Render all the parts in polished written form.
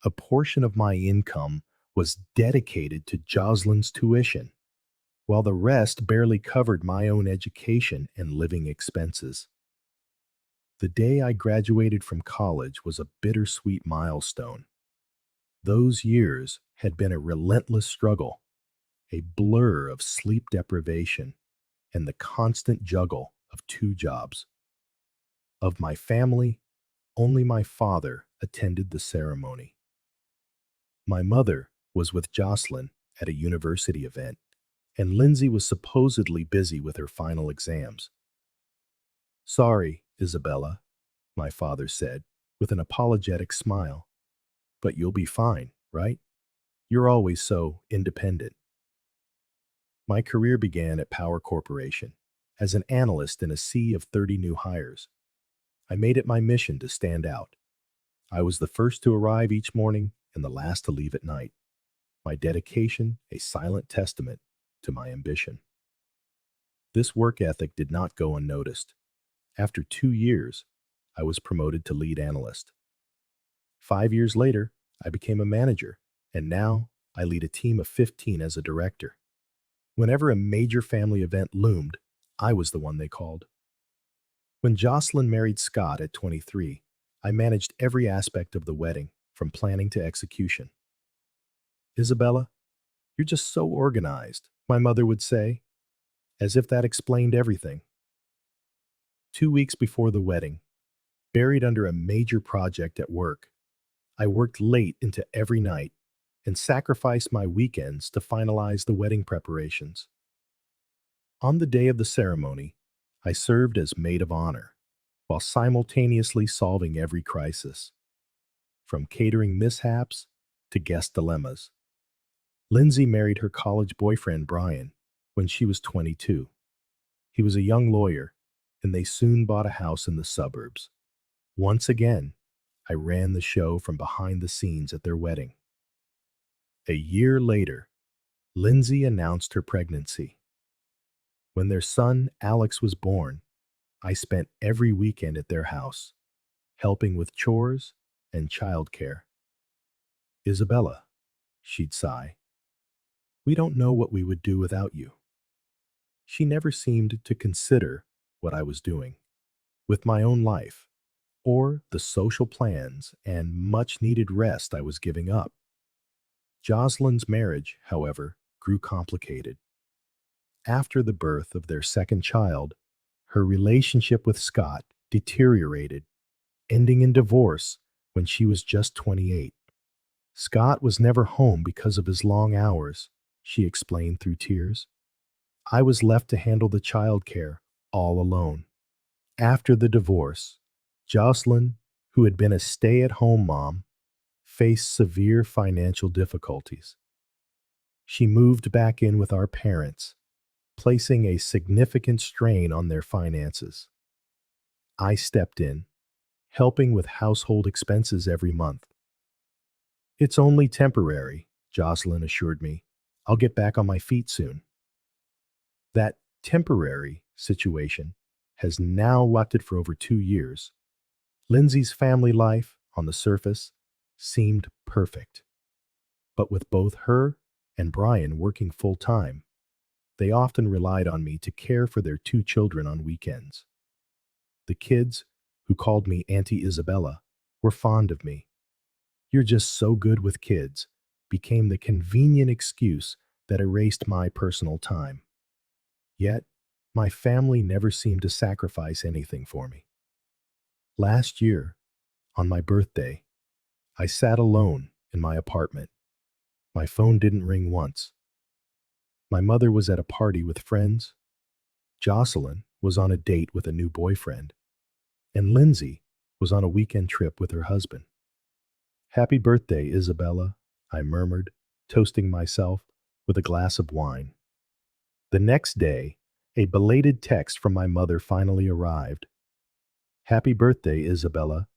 a portion of my income was dedicated to Jocelyn's tuition, while the rest barely covered my own education and living expenses. The day I graduated from college was a bittersweet milestone. Those years had been a relentless struggle, a blur of sleep deprivation, and the constant juggle of two jobs. Of my family, only my father attended the ceremony. My mother was with Jocelyn at a university event, and Lindsay was supposedly busy with her final exams. Sorry, Isabella, my father said, with an apologetic smile. But you'll be fine, right? You're always so independent. My career began at Power Corporation as an analyst in a sea of 30 new hires. I made it my mission to stand out. I was the first to arrive each morning and the last to leave at night. My dedication, a silent testament to my ambition. This work ethic did not go unnoticed. After 2 years, I was promoted to lead analyst. 5 years later, I became a manager, and now I lead a team of 15 as a director. Whenever a major family event loomed, I was the one they called. When Jocelyn married Scott at 23, I managed every aspect of the wedding, from planning to execution. Isabella, you're just so organized, my mother would say, as if that explained everything. 2 weeks before the wedding, buried under a major project at work, I worked late into every night and sacrificed my weekends to finalize the wedding preparations. On the day of the ceremony, I served as maid of honor, while simultaneously solving every crisis, from catering mishaps to guest dilemmas. Lindsay married her college boyfriend Brian when she was 22. He was a young lawyer, and they soon bought a house in the suburbs. Once again, I ran the show from behind the scenes at their wedding. A year later, Lindsay announced her pregnancy. When their son, Alex, was born, I spent every weekend at their house, helping with chores and childcare. Isabella, she'd sigh, we don't know what we would do without you. She never seemed to consider what I was doing with my own life, or the social plans and much needed rest I was giving up. Jocelyn's marriage, however, grew complicated. After the birth of their second child, her relationship with Scott deteriorated, ending in divorce when she was just 28. Scott was never home because of his long hours, she explained through tears. I was left to handle the childcare all alone. After the divorce, Jocelyn, who had been a stay-at-home mom, faced severe financial difficulties. She moved back in with our parents, placing a significant strain on their finances. I stepped in, helping with household expenses every month. It's only temporary, Jocelyn assured me. I'll get back on my feet soon. That temporary situation has now lasted for over 2 years. Lindsay's family life, on the surface, seemed perfect. But with both her and Brian working full-time, they often relied on me to care for their two children on weekends. The kids, who called me Auntie Isabella, were fond of me. You're just so good with kids, became the convenient excuse that erased my personal time. Yet, my family never seemed to sacrifice anything for me. Last year, on my birthday, I sat alone in my apartment. My phone didn't ring once. My mother was at a party with friends. Jocelyn was on a date with a new boyfriend. And Lindsay was on a weekend trip with her husband. Happy birthday, Isabella, I murmured, toasting myself with a glass of wine. The next day, a belated text from my mother finally arrived. Happy birthday, Isabella.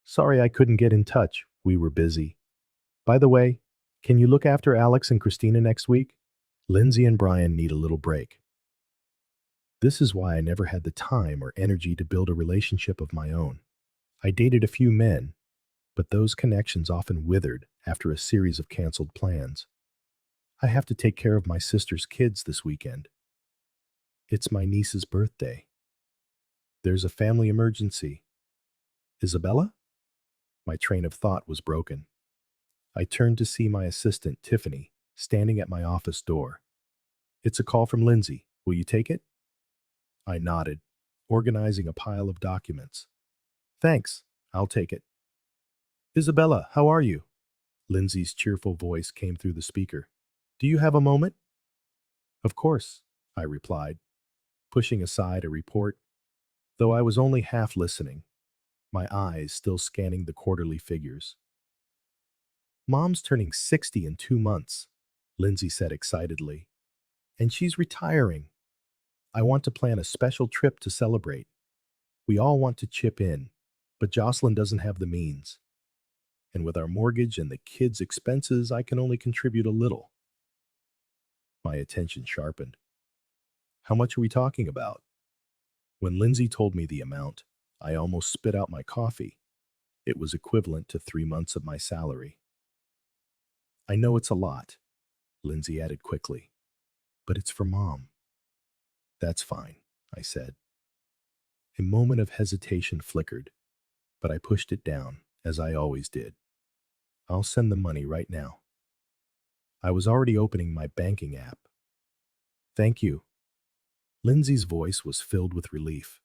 Sorry I couldn't get in touch. We were busy. By the way, can you look after Alex and Christina next week? Lindsay and Brian need a little break. This is why I never had the time or energy to build a relationship of my own. I dated a few men, but those connections often withered after a series of canceled plans. I have to take care of my sister's kids this weekend. It's my niece's birthday. There's a family emergency. Isabela? My train of thought was broken. I turned to see my assistant, Tiffany, standing at my office door. It's a call from Lindsay. Will you take it? I nodded, organizing a pile of documents. Thanks. I'll take it. Isabela, how are you? Lindsay's cheerful voice came through the speaker. Do you have a moment? Of course, I replied, pushing aside a report, though I was only half listening, my eyes still scanning the quarterly figures. Mom's turning 60 in 2 months, Lindsay said excitedly. And she's retiring. I want to plan a special trip to celebrate. We all want to chip in, but Jocelyn doesn't have the means. And with our mortgage and the kids' expenses, I can only contribute a little. My attention sharpened. How much are we talking about? When Lindsay told me the amount, I almost spit out my coffee. It was equivalent to 3 months of my salary. I know it's a lot, Lindsay added quickly, but it's for Mom. That's fine, I said. A moment of hesitation flickered, but I pushed it down, as I always did. I'll send the money right now. I was already opening my banking app. Thank you. Lindsay's voice was filled with relief.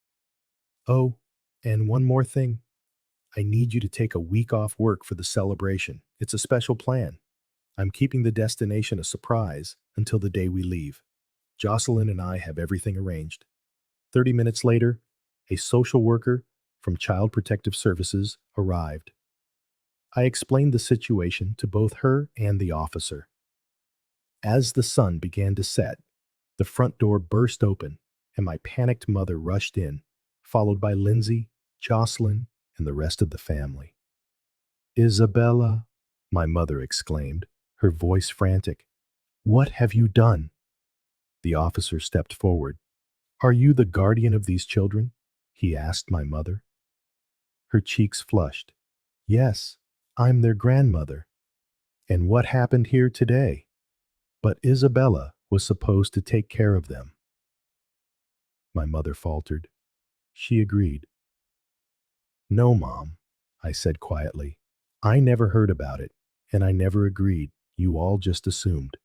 Oh, and one more thing. I need you to take a week off work for the celebration. It's a special plan. I'm keeping the destination a surprise until the day we leave. Jocelyn and I have everything arranged. 30 minutes later, a social worker from Child Protective Services arrived. I explained the situation to both her and the officer. As the sun began to set, the front door burst open and my panicked mother rushed in, followed by Lindsay, Jocelyn, and the rest of the family. Isabela, my mother exclaimed, her voice frantic. What have you done? The officer stepped forward. Are you the guardian of these children? He asked my mother. Her cheeks flushed. Yes, I'm their grandmother. And what happened here today? But Isabela was supposed to take care of them. My mother faltered. She agreed. No, Mom, I said quietly. I never heard about it, and I never agreed. You all just assumed.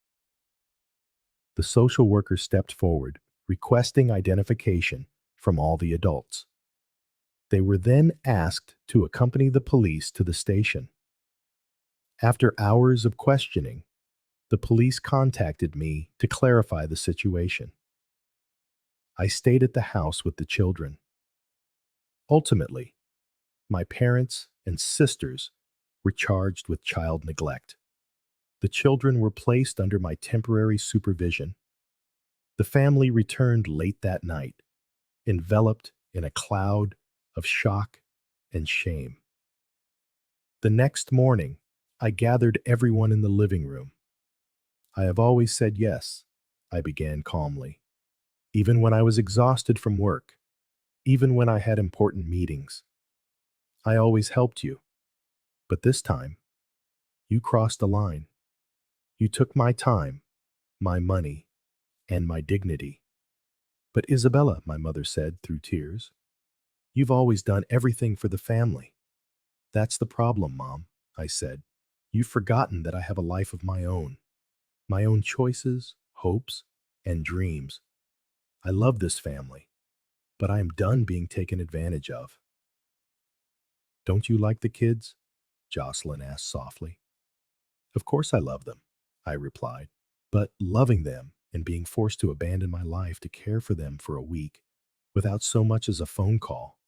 The social worker stepped forward, requesting identification from all the adults. They were then asked to accompany the police to the station. After hours of questioning, the police contacted me to clarify the situation. I stayed at the house with the children. Ultimately, my parents and sisters were charged with child neglect. The children were placed under my temporary supervision. The family returned late that night, enveloped in a cloud of shock and shame. The next morning, I gathered everyone in the living room. I have always said yes, I began calmly. Even when I was exhausted from work, even when I had important meetings. I always helped you. But this time, you crossed the line. You took my time, my money, and my dignity. But Isabela, my mother said through tears, you've always done everything for the family. That's the problem, Mom, I said. You've forgotten that I have a life of my own choices, hopes, and dreams. I love this family, but I am done being taken advantage of. Don't you like the kids? Jocelyn asked softly. Of course I love them, I replied, but loving them and being forced to abandon my life to care for them for a week without so much as a phone call,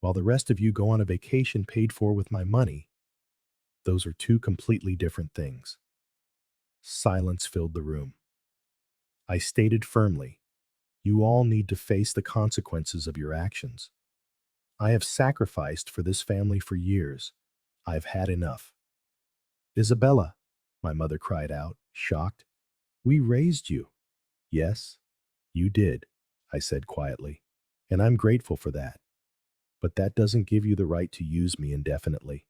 while the rest of you go on a vacation paid for with my money, those are two completely different things. Silence filled the room. I stated firmly, you all need to face the consequences of your actions. I have sacrificed for this family for years. I've had enough. Isabela, my mother cried out, shocked. We raised you. Yes, you did, I said quietly, and I'm grateful for that. But that doesn't give you the right to use me indefinitely.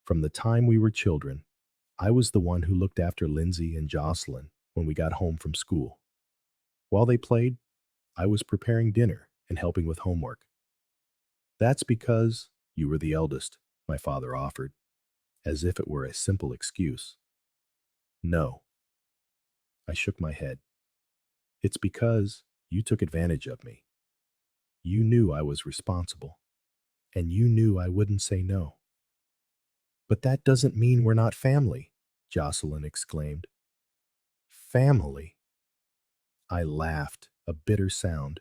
From the time we were children, I was the one who looked after Lindsay and Jocelyn when we got home from school. While they played, I was preparing dinner and helping with homework. That's because you were the eldest, my father offered, as if it were a simple excuse. No, I shook my head. It's because you took advantage of me. You knew I was responsible, and you knew I wouldn't say no. But that doesn't mean we're not family, Jocelyn exclaimed. Family? I laughed, a bitter sound.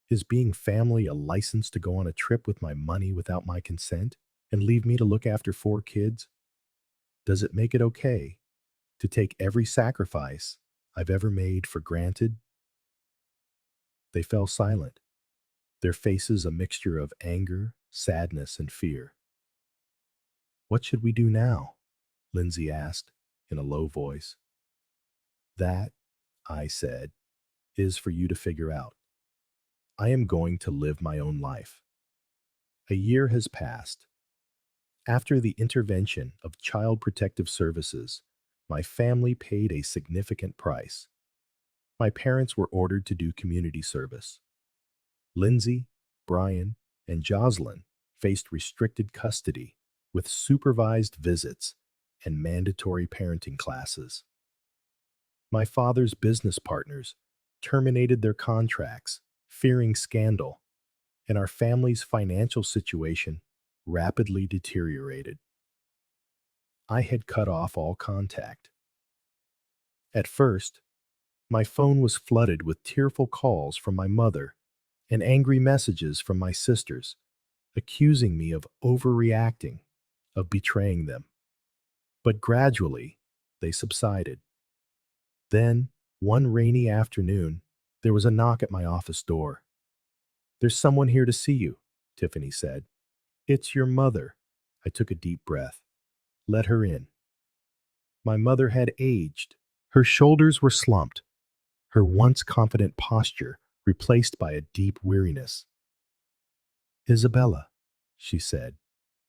Is being family a license to go on a trip with my money without my consent and leave me to look after 4 kids? Does it make it okay to take every sacrifice I've ever made for granted? They fell silent, their faces a mixture of anger, sadness, and fear. What should we do now? Lindsay asked in a low voice. That, I said, is for you to figure out. I am going to live my own life. A year has passed. After the intervention of Child Protective Services, my family paid a significant price. My parents were ordered to do community service. Lindsay, Brian, and Jocelyn faced restricted custody with supervised visits and mandatory parenting classes. My father's business partners terminated their contracts, fearing scandal, and our family's financial situation rapidly deteriorated. I had cut off all contact. At first, my phone was flooded with tearful calls from my mother and angry messages from my sisters, accusing me of overreacting, of betraying them. But gradually, they subsided. Then, one rainy afternoon, there was a knock at my office door. "There's someone here to see you," Tiffany said. "It's your mother." I took a deep breath. "Let her in." My mother had aged. Her shoulders were slumped, her once confident posture replaced by a deep weariness. "Isabela," she said,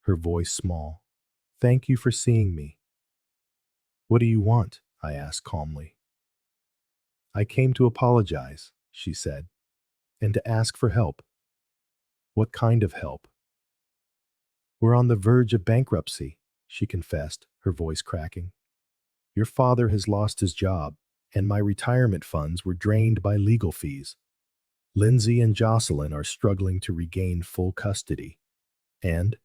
her voice small. "Thank you for seeing me." "What do you want?" I asked calmly. "I came to apologize," she said, "and to ask for help." "What kind of help?" "We're on the verge of bankruptcy," she confessed, her voice cracking. "Your father has lost his job, and my retirement funds were drained by legal fees. Lindsay and Jocelyn are struggling to regain full custody. And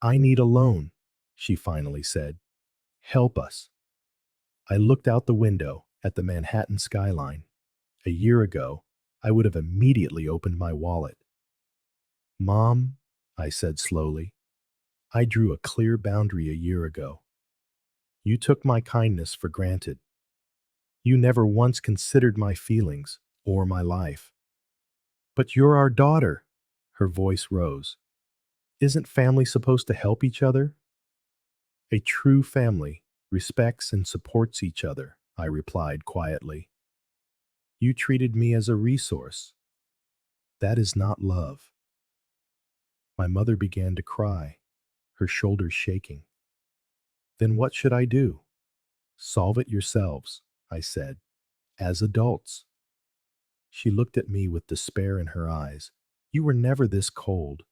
I need a loan," she finally said. "Help us." I looked out the window at the Manhattan skyline. A year ago, I would have immediately opened my wallet. "Mom," I said slowly, "I drew a clear boundary a year ago. You took my kindness for granted. You never once considered my feelings or my life. But you're our daughter." Her voice rose. "Isn't family supposed to help each other?" "A true family respects and supports each other," I replied quietly. "You treated me as a resource. That is not love." My mother began to cry, her shoulders shaking. "Then what should I do?" "Solve it yourselves," I said, "as adults." She looked at me with despair in her eyes. "You were never this cold."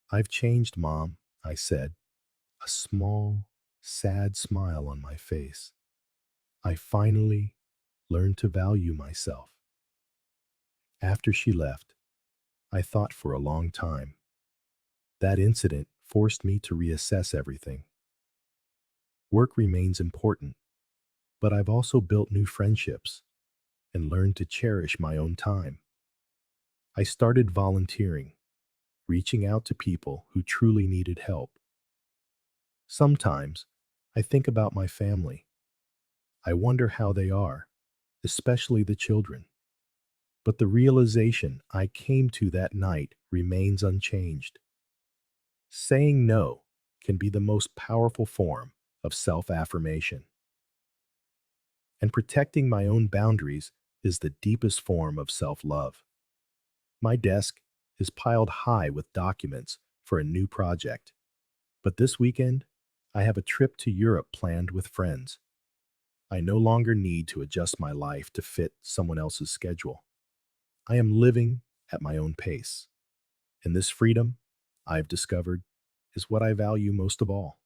"I've changed, Mom," I said, a small, sad smile on my face. "I finally learned to value myself." After she left, I thought for a long time. That incident forced me to reassess everything. Work remains important, but I've also built new friendships and learned to cherish my own time. I started volunteering, reaching out to people who truly needed help. Sometimes I think about my family. I wonder how they are, especially the children. But the realization I came to that night remains unchanged. Saying no can be the most powerful form of self-affirmation. And protecting my own boundaries is the deepest form of self-love. My desk is piled high with documents for a new project. But this weekend, I have a trip to Europe planned with friends. I no longer need to adjust my life to fit someone else's schedule. I am living at my own pace. And this freedom, I've discovered, is what I value most of all.